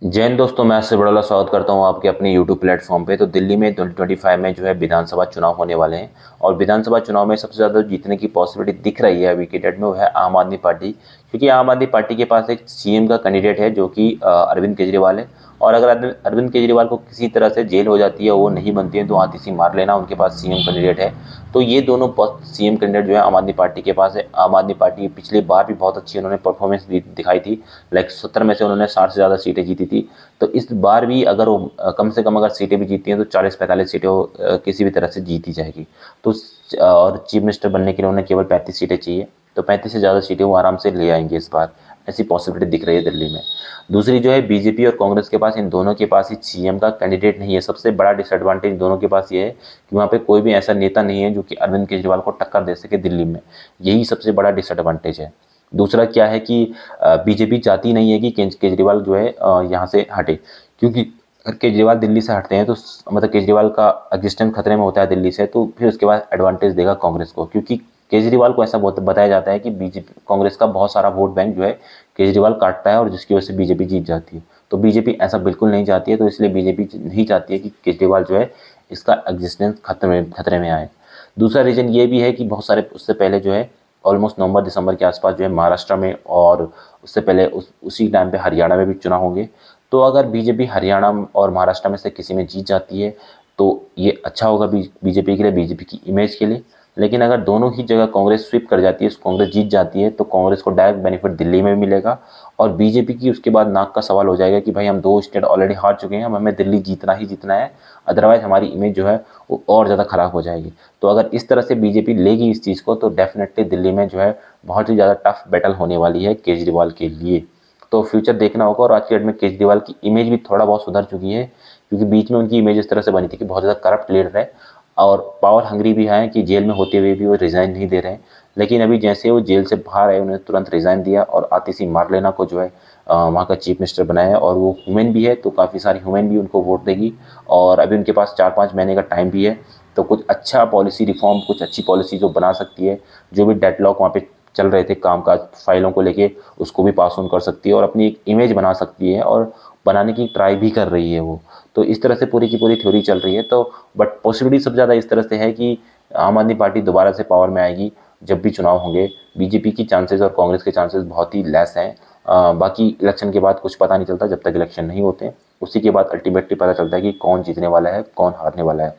जय हिंद दोस्तों, मैं आपसे बड़ा स्वागत करता हूं आपके अपने यूट्यूब प्लेटफॉर्म पे। तो दिल्ली में 2025 में जो है विधानसभा चुनाव होने वाले हैं और विधानसभा चुनाव में सबसे ज़्यादा जीतने की पॉसिबिलिटी दिख रही है अभी के डेट में, वो है आम आदमी पार्टी। क्योंकि आम आदमी पार्टी के पास एक सीएम का कैंडिडेट है जो कि अरविंद केजरीवाल है। और अगर अरविंद केजरीवाल को किसी तरह से जेल हो जाती है, वो नहीं बनती है, तो आतिशी मार लेना उनके पास सीएम कैंडिडेट है। तो ये दोनों सीएम कैंडिडेट जो है आम आदमी पार्टी के पास है। आम आदमी पार्टी पिछली बार भी बहुत अच्छी उन्होंने परफॉर्मेंस दिखाई थी। लाइक 70 में से उन्होंने 60 से ज़्यादा सीटें जीती थी। तो इस बार भी अगर वो कम से कम अगर सीटें भी जीती हैं तो 40-45 सीटें वो किसी भी तरह से जीती जाएगी। तो और चीफ मिनिस्टर बनने के लिए उन्हें केवल 35 सीटें चाहिए। तो 35 से ज़्यादा सीटें वो आराम से ले आएंगे इस बार। ऐसी पॉसिबिलिटी दिख रही है दिल्ली में। दूसरी जो है, बीजेपी और कांग्रेस के पास, इन दोनों के पास ही सीएम का कैंडिडेट नहीं है। सबसे बड़ा डिसएडवांटेज दोनों के पास ये है कि वहाँ पे कोई भी ऐसा नेता नहीं है जो कि अरविंद केजरीवाल को टक्कर दे सके दिल्ली में। यही सबसे बड़ा डिसएडवांटेज है। दूसरा क्या है कि बीजेपी चाहती नहीं है कि केजरीवाल जो है यहाँ से हटे। क्योंकि अगर केजरीवाल दिल्ली से हटते हैं तो मतलब केजरीवाल का एग्जिस्टेंस खतरे में होता है दिल्ली से, तो फिर उसके बाद एडवांटेज देगा कांग्रेस को। क्योंकि केजरीवाल को ऐसा बताया जाता है कि बीजेपी कांग्रेस का बहुत सारा वोट बैंक जो है केजरीवाल काटता है और जिसकी वजह से बीजेपी जीत जाती है। तो बीजेपी ऐसा बिल्कुल नहीं चाहती है। तो इसलिए बीजेपी नहीं चाहती है कि केजरीवाल जो है इसका एग्जिस्टेंस खतरे में आए। दूसरा रीज़न ये भी है कि बहुत सारे उससे पहले जो है ऑलमोस्ट नवंबर दिसंबर के आसपास जो है महाराष्ट्र में, और उससे पहले उसी टाइम पे हरियाणा में भी चुनाव होंगे। तो अगर बीजेपी हरियाणा और महाराष्ट्र में से किसी में जीत जाती है तो ये अच्छा होगा बीजेपी के लिए, बीजेपी की इमेज के लिए। लेकिन अगर दोनों ही जगह कांग्रेस स्वीप कर जाती है, कांग्रेस जीत जाती है, तो कांग्रेस को डायरेक्ट बेनिफिट दिल्ली में मिलेगा। और बीजेपी की उसके बाद नाक का सवाल हो जाएगा कि भाई हम 2 स्टेट ऑलरेडी हार चुके हैं, अब हमें दिल्ली जीतना ही जीतना है, अदरवाइज हमारी इमेज जो है वो और ज़्यादा खराब हो जाएगी। तो अगर इस तरह से बीजेपी लेगी इस चीज़ को, तो डेफिनेटली दिल्ली में जो है बहुत ही ज़्यादा टफ बैटल होने वाली है केजरीवाल के लिए। तो फ्यूचर देखना होगा। और आज के डेट में केजरीवाल की इमेज भी थोड़ा बहुत सुधर चुकी है। क्योंकि बीच में उनकी इमेज इस तरह से बनी थी कि बहुत ज़्यादा करप्ट लीडर है और पावर हंग्री भी हैं, कि जेल में होते हुए भी वो रिज़ाइन नहीं दे रहे हैं। लेकिन अभी जैसे वो जेल से बाहर आए, उन्होंने तुरंत रिज़ाइन दिया और आतिशी मारलेना को जो है वहाँ का चीफ मिनिस्टर बनाया। और वो वुमेन भी है, तो काफ़ी सारी वुमेन भी उनको वोट देगी। और अभी उनके पास 4-5 महीने का टाइम भी है। तो कुछ अच्छा पॉलिसी रिफॉर्म, कुछ अच्छी पॉलिसी जो बना सकती है, जो भी डेडलॉक वहाँ पे चल रहे थे कामकाज फाइलों को लेके, उसको भी पास ऑन कर सकती है और अपनी एक इमेज बना सकती है, और बनाने की ट्राई भी कर रही है वो। तो इस तरह से पूरी की पूरी थ्योरी चल रही है। तो बट पॉसिबिलिटी सबसे ज़्यादा इस तरह से है कि आम आदमी पार्टी दोबारा से पावर में आएगी जब भी चुनाव होंगे। बीजेपी की चांसेस और कांग्रेस के चांसेस बहुत ही लेस हैं। बाकी इलेक्शन के बाद कुछ पता नहीं चलता, जब तक इलेक्शन नहीं होते। उसी के बाद अल्टीमेटली पता चलता है कि कौन जीतने वाला है, कौन हारने वाला है।